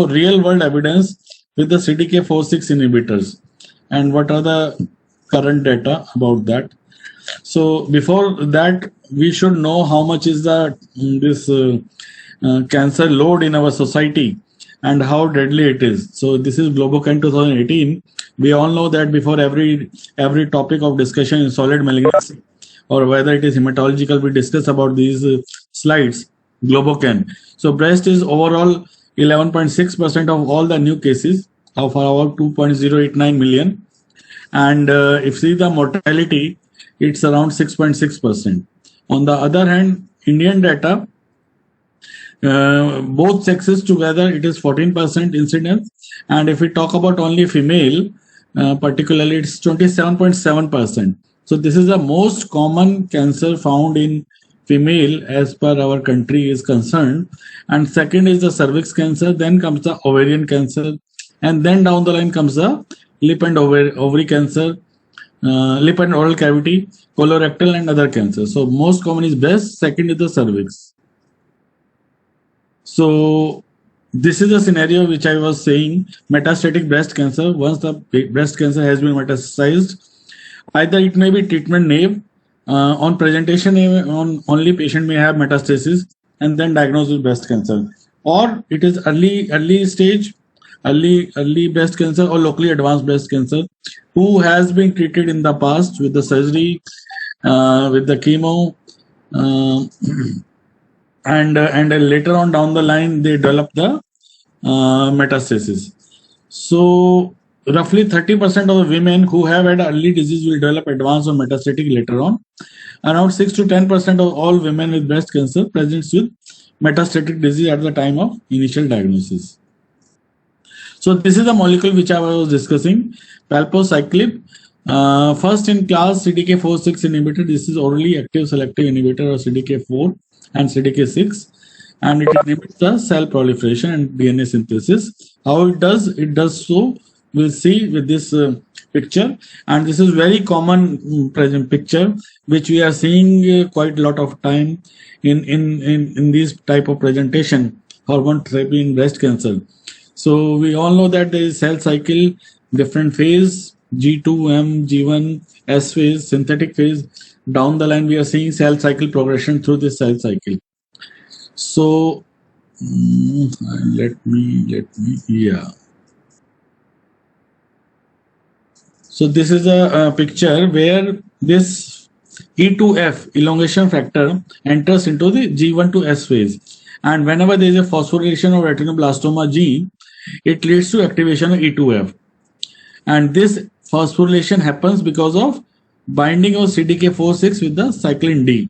real world evidence with the CDK4/6 inhibitors, and what are the current data about that. So before that, we should know how much is the this cancer load in our society and how deadly it is. So this is Globocan 2018. We all know that before every topic of discussion in solid malignancy or whether it is hematological, we discuss about these slides. Globocan. So breast is overall 11.6% of all the new cases of about 2.089 million, and if you see the mortality, it's around 6.6%. On the other hand, Indian data, both sexes together, it is 14% incidence, and if we talk about only female, particularly, it's 27.7%. So this is the most common cancer found in female as per our country is concerned. And second is the cervix cancer, then comes the ovarian cancer, and then down the line comes the lip and ovary cancer, lip and oral cavity, colorectal, and other cancers. So most common is breast, second is the cervix. So this is the scenario which I was saying, metastatic breast cancer. Once the breast cancer has been metastasized, either it may be treatment naive, on presentation on only patient may have metastasis and then diagnosed with breast cancer, or it is early stage, early breast cancer or locally advanced breast cancer who has been treated in the past with the surgery, with the chemo, and later on down the line they develop the metastasis. So roughly 30% of the women who have had early disease will develop advanced or metastatic later on. Around 6 to 10% of all women with breast cancer presents with metastatic disease at the time of initial diagnosis. So this is the molecule which I was discussing, palbociclib, first in class CDK4/6 inhibitor. This is orally active selective inhibitor of CDK4 and CDK6, and it inhibits the cell proliferation and DNA synthesis. How it does? It does so, we'll see with this picture, and this is very common present picture which we are seeing quite a lot of time in this type of presentation, hormone therapy in breast cancer. So we all know that there is cell cycle, different phase, G2, M, G1, S phase, synthetic phase. Down the line, we are seeing cell cycle progression through this cell cycle. So let me, yeah. So this is a picture where this E2F elongation factor enters into the G1 to S phase, and whenever there is a phosphorylation of retinoblastoma gene, it leads to activation of E2F, and this phosphorylation happens because of binding of CDK4/6 with the cyclin D.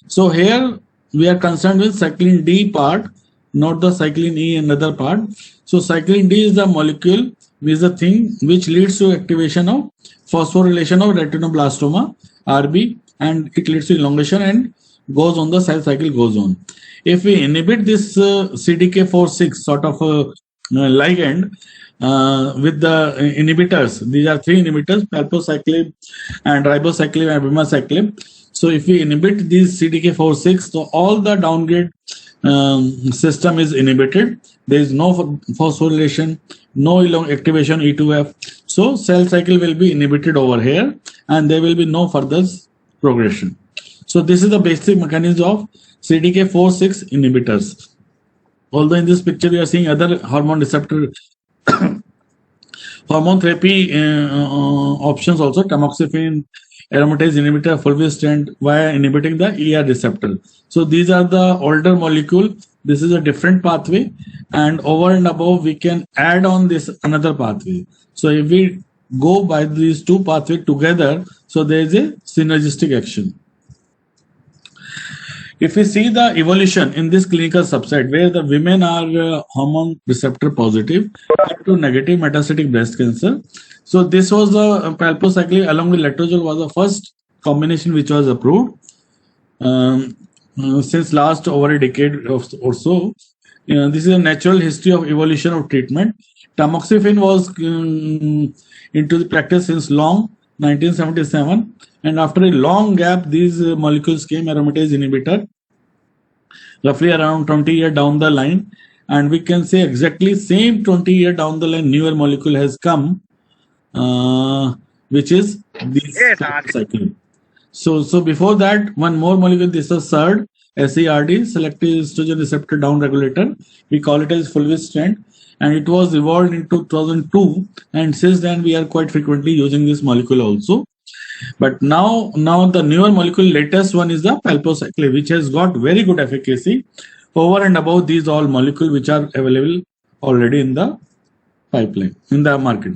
So here we are concerned with cyclin D part, not the cyclin E another part. So cyclin D is the molecule, is the thing which leads to activation of phosphorylation of retinoblastoma RB, and it leads to elongation and goes on, the cell cycle goes on. If we inhibit this CDK4/6 sort of ligand with the inhibitors, these are three inhibitors, palbociclib and ribociclib and abemaciclib. So if we inhibit these CDK4/6, so all the downgrade system is inhibited. There is no phosphorylation, no activation E2F. So cell cycle will be inhibited over here, and there will be no further progression. So this is the basic mechanism of CDK4/6 inhibitors. Although in this picture we are seeing other hormone receptor hormone therapy options also, tamoxifen, aromatase inhibitor, fulvestrant, via inhibiting the ER receptor. So these are the older molecule. This is a different pathway, and over and above we can add on this another pathway. So if we go by these two pathways together, so there is a synergistic action. If we see the evolution in this clinical subset where the women are hormone receptor positive to negative metastatic breast cancer, so this was the palbociclib along with letrozole was the first combination which was approved since last over a decade or so. This is a natural history of evolution of treatment. Tamoxifen was into the practice since long, 1977, and after a long gap, these molecules came, aromatase inhibitor, roughly around 20 years down the line. and we can say exactly same 20 year down the line, newer molecule has come, which is this palbociclib. So before that, one more molecule, this is SERD, SERD, selective estrogen receptor down regulator. We call it as fulvestrant, and it was evolved in 2002. And since then, we are quite frequently using this molecule also. But now the newer molecule, latest one is the palbociclib, which has got very good efficacy over and above these all molecules which are available already in the pipeline, in the market.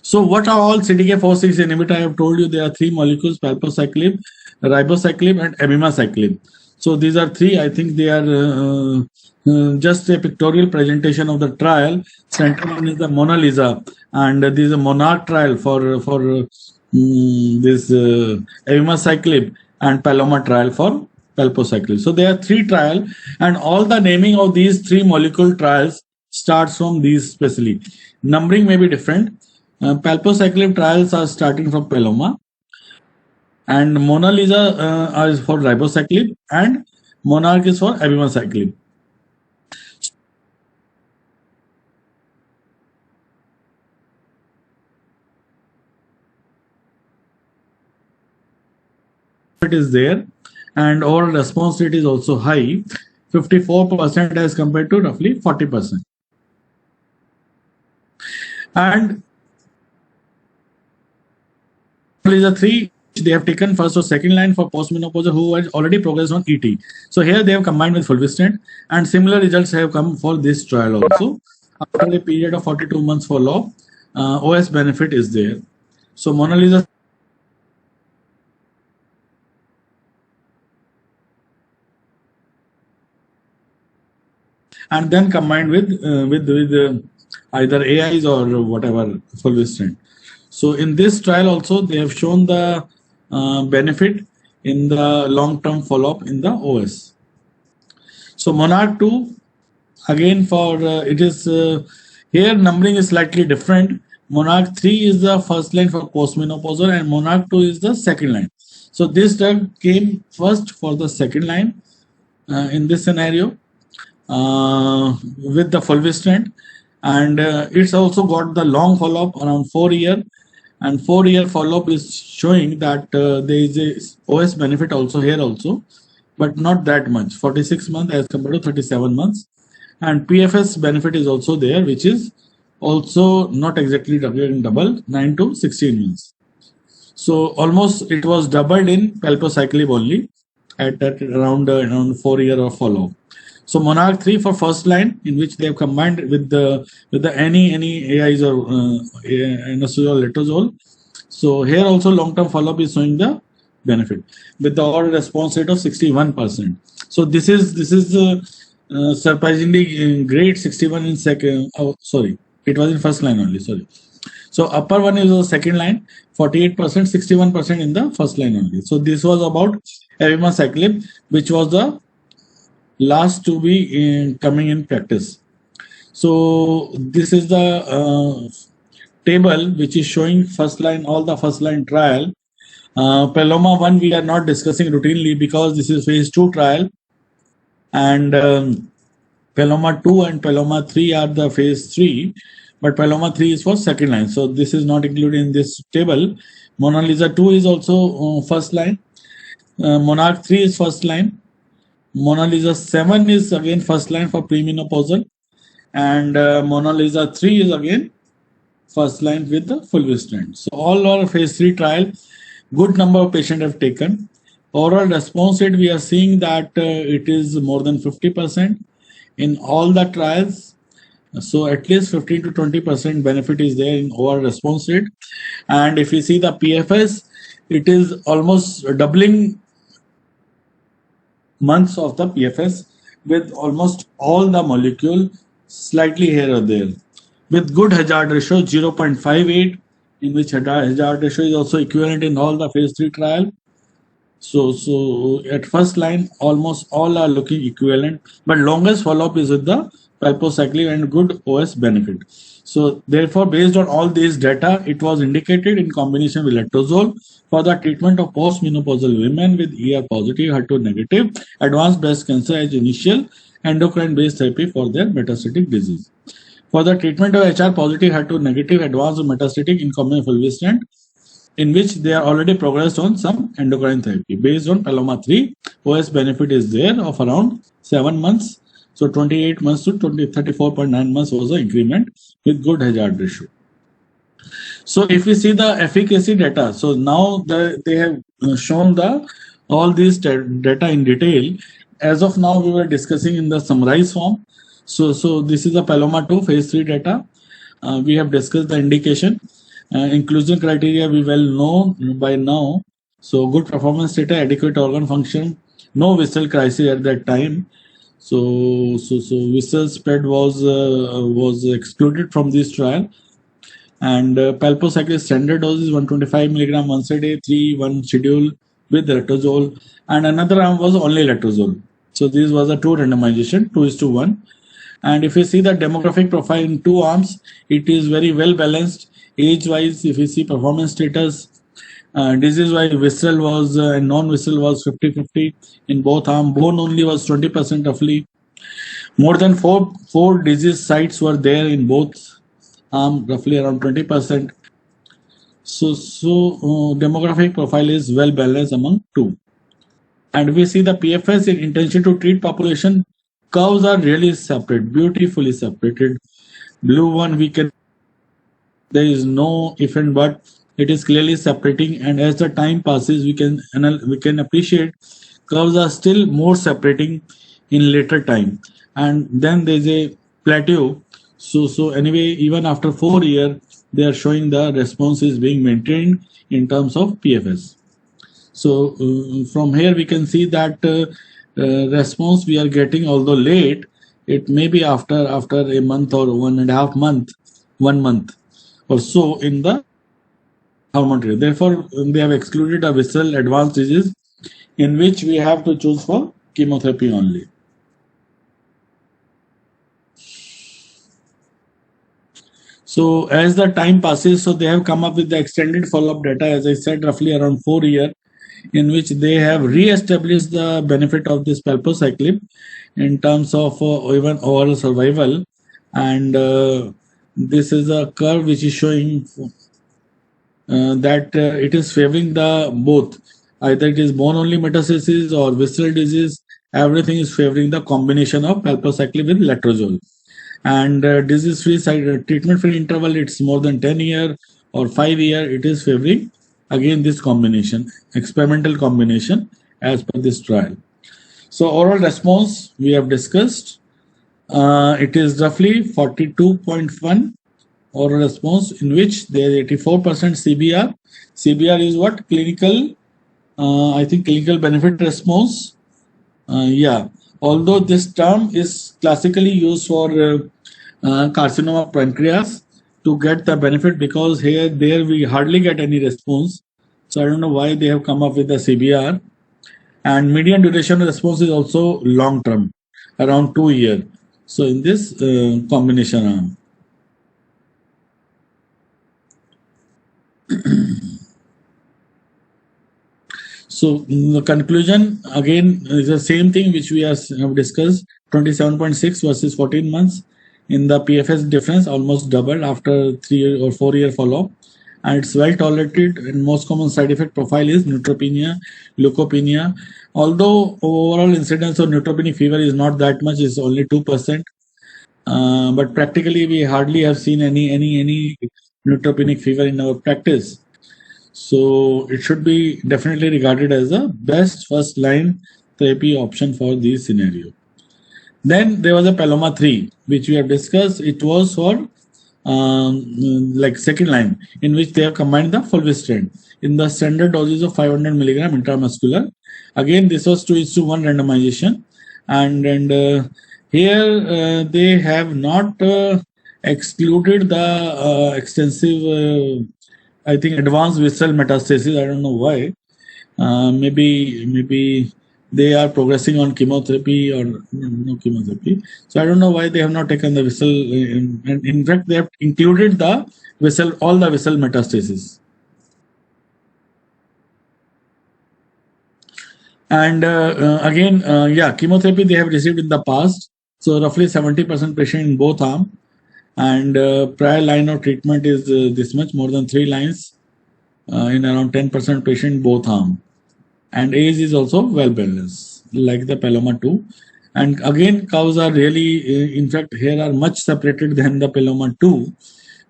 So what are all CDK4/6 inhibitor? I have told you there are three molecules: palbociclib, ribociclib, and abemaciclib. So these are three. I think they are just a pictorial presentation of the trial. Center one is the Mona Lisa, and this is a Monarch trial for this abemaciclib, and Paloma trial for palbociclib. So there are three trials, and all the naming of these three molecule trials starts from these specially. Numbering may be different. Palbociclib trials are starting from Paloma, and Mona Lisa is for ribociclib, and Monarch is for abemaciclib. It is there, and overall response rate is also high, 54% as compared to roughly 40%. And Lisa 3, they have taken first or second line for postmenopausal who has already progressed on ET. So here they have combined with fulvestrant, and similar results have come for this trial also. After a period of 42 months follow-up, OS benefit is there. So Mona Lisa and then combined with either AIs or whatever fulvestrant. So in this trial also they have shown the benefit in the long-term follow-up in the OS. So Monarch 2 again for it is here numbering is slightly different. Monarch 3 is the first line for postmenopausal, and Monarch 2 is the second line. So this drug came first for the second line in this scenario with the fulvestrant, and it's also got the long follow-up around 4 years, and 4-year follow-up is showing that there is a OS benefit also here also, but not that much, 46 months as compared to 37 months, and PFS benefit is also there, which is also not exactly double, 9 to 16 months. So almost it was doubled in palbociclib only at around 4 year of follow-up. So Monarch 3 for first line, in which they have combined with the any AIs or inositol or letrozole. So here also long-term follow-up is showing the benefit with the overall response rate of 61%. So this is surprisingly great. 61 in second. Oh, sorry, it was in first line only. Sorry. So upper one is the second line, 48%, 61% in the first line only. So this was about abemaciclib, which was the last to be coming in practice. So this is the table which is showing first line, all the first line trial. Paloma 1 we are not discussing routinely because this is phase 2 trial, and Paloma 2 and Paloma 3 are the phase 3, but Paloma 3 is for second line. So this is not included in this table. Mona Lisa 2 is also first line. Monarch 3 is first line. Mona Lisa 7 is again first line for premenopausal, and Mona Lisa 3 is again first line with the fulvestrant. So all our phase 3 trial, good number of patients have taken. Overall response rate, we are seeing that it is more than 50% in all the trials. So at least 15 to 20% benefit is there in overall response rate. And if you see the PFS, it is almost doubling months of the PFS with almost all the molecule slightly here or there, with good hazard ratio 0.58, in which hazard ratio is also equivalent in all the phase 3 trial. So at first line almost all are looking equivalent, but longest follow-up is with the palbociclib and good OS benefit. So therefore, based on all these data, it was indicated in combination with letrozole for the treatment of postmenopausal women with ER positive, HER2 negative, advanced breast cancer as initial endocrine-based therapy for their metastatic disease. For the treatment of HR positive, HER2 negative advanced metastatic in combination fulvestrant, in which they are already progressed on some endocrine therapy. Based on Paloma 3, OS benefit is there of around 7 months. So 28 months to 34.9 months was the increment with good hazard ratio. So if we see the efficacy data, so now they have shown all these data in detail. As of now, we were discussing in the summarized form. So this is the Paloma 2 phase 3 data. We have discussed the indication. Inclusion criteria we well know by now. So good performance data, adequate organ function, no visceral crisis at that time. So visceral spread was excluded from this trial. And palbociclib standard dose is 125 milligram once a day, 3-1 schedule with letrozole, and another arm was only letrozole. So this was a 2 randomization, 2:1. And if you see the demographic profile in 2 arms, it is very well balanced. Age-wise, if you see performance status, disease-wise, visceral was and non-visceral was 50-50 in both arms. Bone only was 20% roughly. More than four disease sites were there in both roughly around 20%. So demographic profile is well balanced among 2. And we see the PFS in intention to treat population curves are really separate, beautifully separated. Blue one there is no if and but, it is clearly separating, and as the time passes we can appreciate curves are still more separating in later time, and then there is a plateau. So anyway, even after 4 years, they are showing the response is being maintained in terms of PFS. So from here we can see that response we are getting, although late, it may be after a month or 1.5 month, 1 month or so in the hormone treatment. Therefore, they have excluded a visceral advanced disease in which we have to choose for chemotherapy only. So as the time passes, so they have come up with the extended follow-up data, as I said, roughly around 4 years, in which they have re-established the benefit of this palbociclib in terms of even overall survival. And this is a curve which is showing that it is favoring the both. Either it is bone-only metastasis or visceral disease, everything is favoring the combination of palbociclib with letrozole. And disease-free treatment-free interval, it's more than 10 years or 5 years, it is favoring again this combination, experimental combination as per this trial. So oral response we have discussed. It is roughly 42.1 oral response, in which there is 84% CBR. CBR is what? Clinical, I think clinical benefit response. Yeah. Although this term is classically used for carcinoma of pancreas to get the benefit, because there we hardly get any response. So I don't know why they have come up with the CBR. And median duration of response is also long term, around 2 years. So in this combination arm. So the conclusion again is the same thing which we have discussed. 27.6 versus 14 months in the PFS difference, almost doubled after 3 or 4 year follow-up, and it's well tolerated. And most common side effect profile is neutropenia, leukopenia. Although overall incidence of neutropenic fever is not that much, it's only 2%. But practically we hardly have seen any neutropenic fever in our practice. So it should be definitely regarded as the best first line therapy option for this scenario. Then there was a Paloma 3, which we have discussed. It was for like second line, in which they have combined the fulvestrant in the standard doses of 500 milligram intramuscular. Again, this was 2:1 randomization, and here they have not excluded the extensive, I think, advanced visceral metastasis. I don't know why. Maybe they are progressing on chemotherapy or no chemotherapy. So I don't know why they have not taken the visceral. In fact, they have included the all the visceral metastasis. And again, yeah, chemotherapy they have received in the past. So roughly 70% patient in both arms, and prior line of treatment is this much, more than 3 lines in around 10% patient in both arms. And age is also well balanced, like the Paloma 2. And again, cows are really, in fact, here are much separated than the Paloma 2.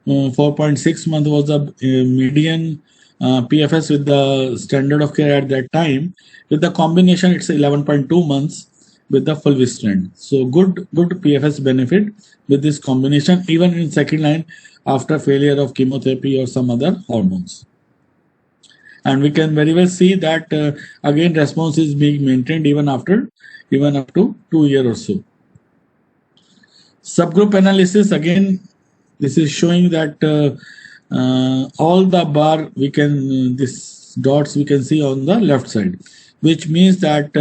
4.6 month was the median PFS with the standard of care at that time. With the combination, it's 11.2 months with the fulvestrant. So good PFS benefit with this combination, even in second line after failure of chemotherapy or some other hormones. And we can very well see that again response is being maintained even up to 2 years or so. Subgroup analysis, again, this is showing that all the bar we can this dots we can see on the left side, which means that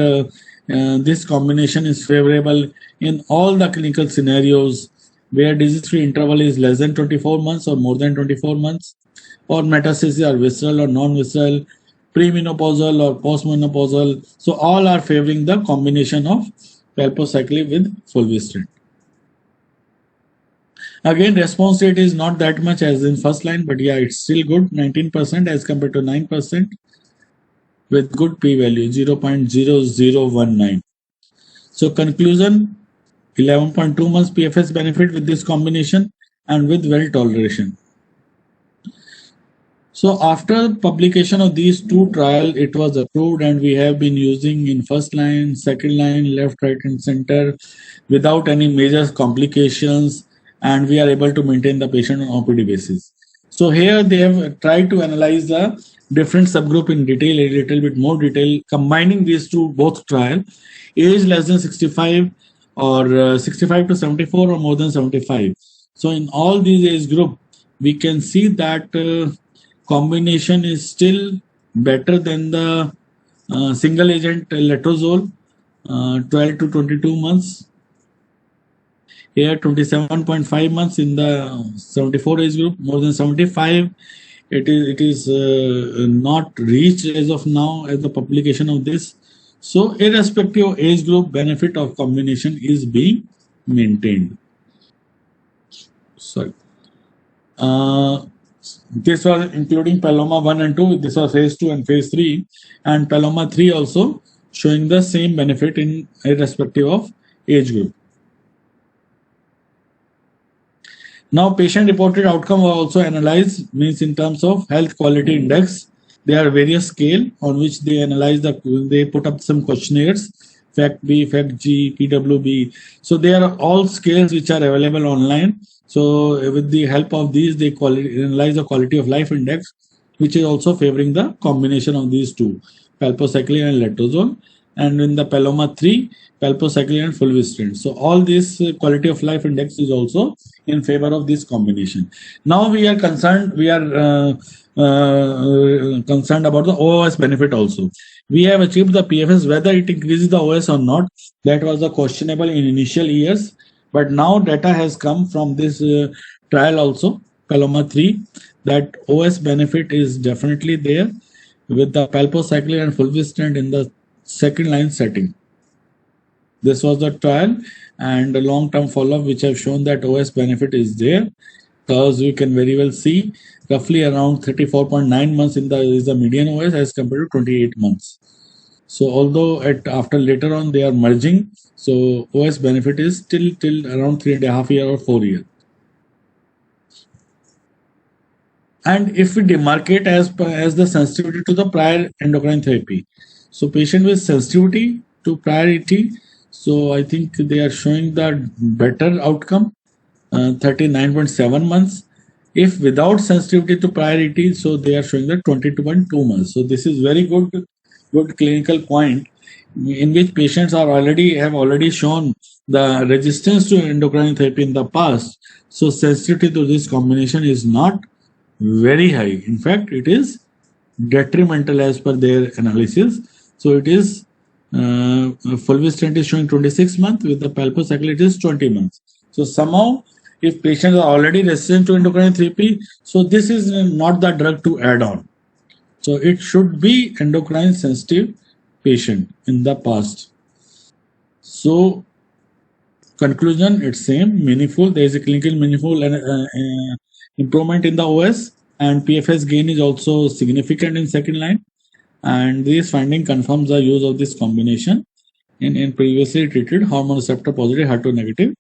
this combination is favorable in all the clinical scenarios where disease-free interval is less than 24 months or more than 24 months, or metastasis are visceral or non-visceral, premenopausal or postmenopausal. So all are favoring the combination of palbociclib with fulvestrant. Again, response rate is not that much as in first line, but yeah, it's still good, 19% as compared to 9%, with good p-value 0.0019. So conclusion, 11.2 months PFS benefit with this combination and with well toleration. So after publication of these two trials, it was approved, and we have been using in first line, second line, left, right, and center without any major complications, and we are able to maintain the patient on OPD basis. So here they have tried to analyze the different subgroup in detail, a little bit more detail, combining these two both trial, age less than 65 or 65 to 74 or more than 75. So in all these age group, we can see that combination is still better than the single agent letrozole, 12 to 22 months. Here 27.5 months in the 74 age group, more than 75. It is not reached as of now as the publication of this. So irrespective of age group, benefit of combination is being maintained. Sorry. This was including Paloma 1 and 2. This was phase 2 and phase 3. And Paloma 3 also showing the same benefit in irrespective of age group. Now, patient-reported outcome were also analyzed, means in terms of health quality index. There are various scale on which they analyze they put up some questionnaires, FACT-B, FACT-G, PWB. So they are all scales which are available online. So with the help of these, they analyze the quality of life index, which is also favoring the combination of these two, palbociclib and letrozole. And in the Paloma 3, palbociclib and fulvestrant. So all this quality of life index is also in favor of this combination. Now we are concerned. Concerned about the OS benefit also. We have achieved the PFS. Whether it increases the OS or not, that was the questionable in initial years. But now data has come from this trial also, Paloma 3, that OS benefit is definitely there with the palbociclib and fulvestrant in the second line setting. This was the trial and a long-term follow-up which have shown that OS benefit is there, because we can very well see roughly around 34.9 months is the median OS as compared to 28 months. So although after later on they are merging, so OS benefit is still around 3.5 years or 4 years. And if we demarcate as the sensitivity to the prior endocrine therapy, so patient with sensitivity to prior ET, so I think they are showing the better outcome, 39.7 months. If without sensitivity to prior ET, so they are showing the 22.2 months. So this is very good clinical point in which patients have already shown the resistance to endocrine therapy in the past. So sensitivity to this combination is not very high. In fact, it is detrimental as per their analysis. So it is fulvestrant is showing 26 months, with the palbociclib it is 20 months. So somehow, if patients are already resistant to endocrine therapy, so this is not the drug to add on. So it should be endocrine sensitive patient in the past. So Conclusion, it's same, meaningful. There is a clinical meaningful improvement in the OS, and PFS gain is also significant in second line. And this finding confirms the use of this combination in previously treated hormone receptor positive, HER2 negative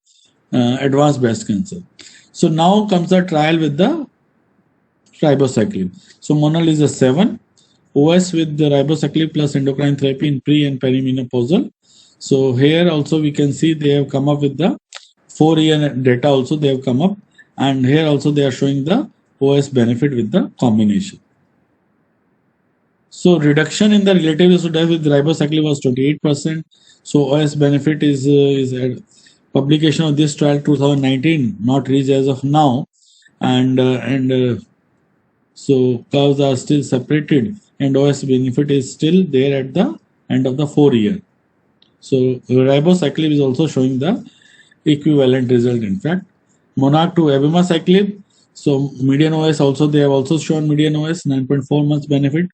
advanced breast cancer. So now comes the trial with the ribociclib. So MONALEESA 7, OS with the ribociclib plus endocrine therapy in pre and perimenopausal. So here also we can see they have come up with the 4-year data also they have come up, and here also they are showing the OS benefit with the combination. So reduction in the relative risk of death with ribociclib was 28%. So OS benefit is publication of this trial 2019, not reached as of now, and so curves are still separated, and OS benefit is still there at the end of the 4-year. So ribociclib is also showing the equivalent result. In fact, MONARCH 2 abemaciclib. So median OS also they have also shown median OS 9.4 months benefit.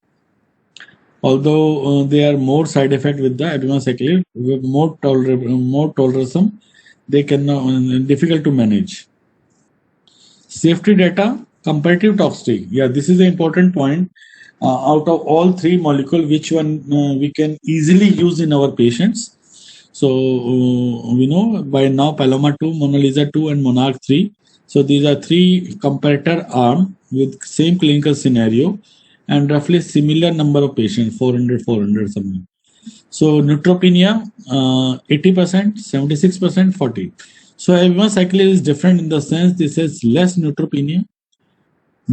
Although they are more side effect with the abemaciclib, more tolerable, they can difficult to manage. Safety data, comparative toxicity. Yeah, this is an important point. Out of all three molecules, which one we can easily use in our patients? So we know by now Paloma 2, MONALEESA 2, and MONARCH 3. So these are three comparator arm with same clinical scenario and roughly similar number of patients, 400 something. So neutropenia, 80%, 76%, 40. So abemaciclib is different in the sense this has less neutropenia.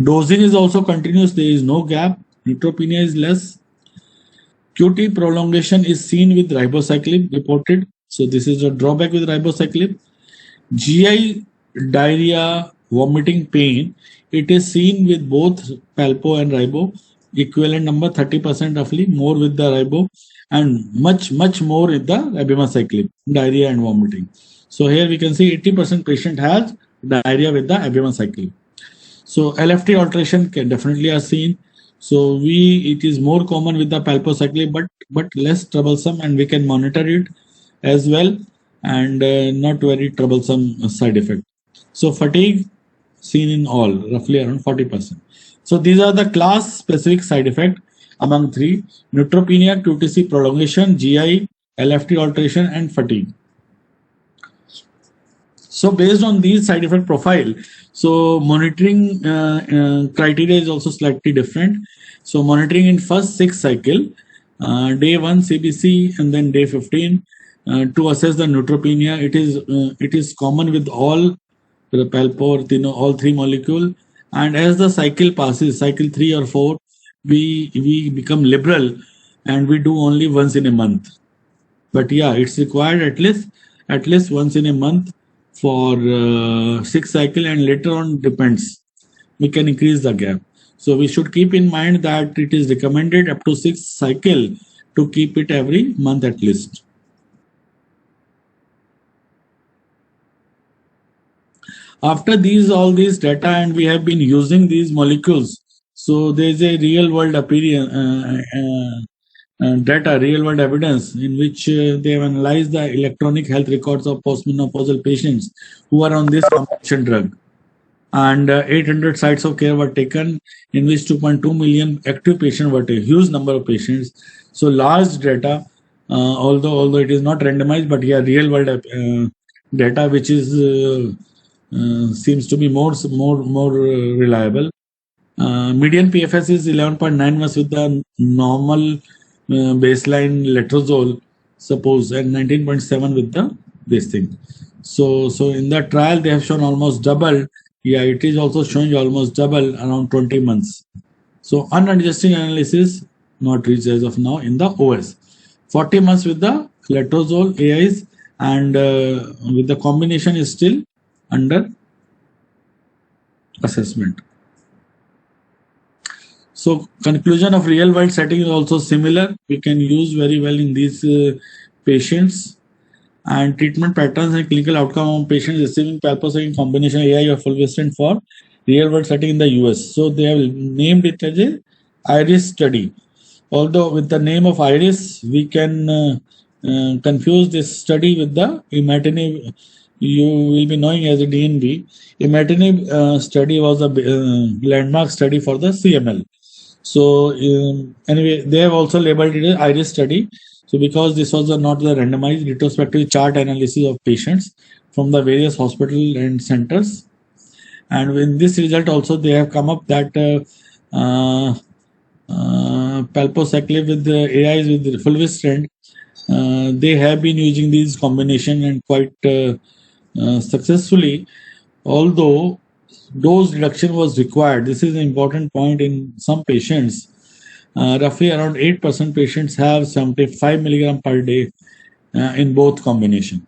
Dosing is also continuous. There is no gap. Neutropenia is less. QT prolongation is seen with ribociclib reported. So this is a drawback with ribociclib. GI diarrhea, vomiting, pain. It is seen with both palpo and ribo. Equivalent number 30% roughly more with the ribo, and much more with the abemaciclib, diarrhea and vomiting. So here we can see 80% patient has diarrhea with the abemaciclib. So LFT alteration can definitely are seen. So it is more common with the palbociclib, but less troublesome, and we can monitor it as well, and not very troublesome side effect. So fatigue seen in all, roughly around 40%. So these are the class specific side effect among three: neutropenia, QTc prolongation, GI, LFT alteration, and fatigue. So based on these side effect profile, so monitoring criteria is also slightly different. So monitoring in first 6 cycle, day 1 CBC and then day 15 to assess the neutropenia. It is common with all the palpo, all three molecule. And as the cycle passes, cycle 3 or 4, we become liberal and we do only once in a month. But yeah, it's required at least once in a month for 6 cycle, and later on depends. We can increase the gap. So we should keep in mind that it is recommended up to 6 cycle to keep it every month at least. After all these data, and we have been using these molecules, so there is a real world data, real world evidence in which they have analyzed the electronic health records of postmenopausal patients who are on this combination drug. And 800 sites of care were taken, in which 2.2 million active patients were taken, huge number of patients. So large data, although it is not randomized, but yeah, real world data, which is seems to be more reliable. Median PFS is 11.9 months with the normal baseline letrozole, suppose, and 19.7 with this thing. So in that trial they have shown almost double. Yeah, it is also showing almost double, around 20 months. So unadjusted analysis not reached as of now in the OS. 40 months with the letrozole AIs, and with the combination is still under assessment. So conclusion of real world setting is also similar. We can use very well in these patients. And treatment patterns and clinical outcome of patients receiving palbociclib combination AI or fulvestrant for real world setting in the US. So they have named it as a IRIS study. Although with the name of IRIS, we can confuse this study with the imatinib. You will be knowing as a DNB. Imatinib study was a landmark study for the CML. So anyway, they have also labeled it as IRIS study. So because this was not the randomized retrospective chart analysis of patients from the various hospitals and centers, and in this result also they have come up that palbociclib with the AIs with fulvestrant, they have been using these combination and quite successfully, although dose reduction was required. This is an important point in some patients. Roughly around 8% patients have 75 milligram per day in both combination.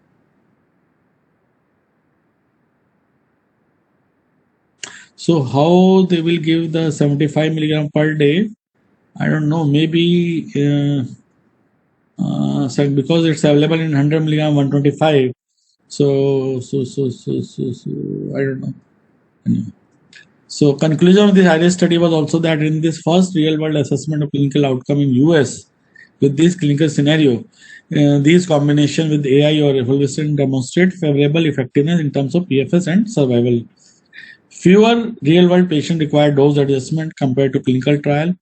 So how they will give the 75 milligram per day? I don't know. Maybe so because it's available in 100 milligram, 125. So I don't know. So conclusion of this IRIS study was also that in this first real-world assessment of clinical outcome in US with this clinical scenario, these combination with AI or fulvestrant demonstrate favorable effectiveness in terms of PFS and survival. Fewer real-world patient required dose adjustment compared to clinical trial.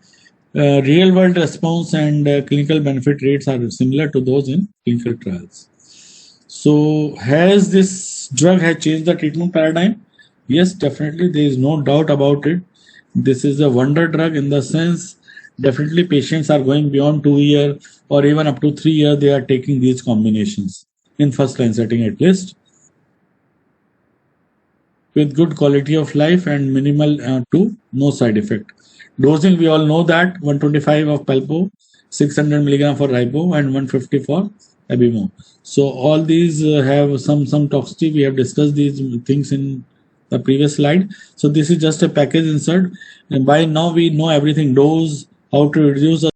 Real-world response and clinical benefit rates are similar to those in clinical trials. So has this drug has changed the treatment paradigm? Yes, definitely. There is no doubt about it. This is a wonder drug in the sense definitely patients are going beyond 2 years or even up to 3 years. They are taking these combinations in first line setting at least with good quality of life and minimal to no side effect. Dosing, we all know that 125 of Palbo, 600 milligram for Ribo, and 150 for Abimo. So all these have some toxicity. We have discussed these things in the previous slide. So this is just a package insert. And by now we know everything: dose, how to reduce the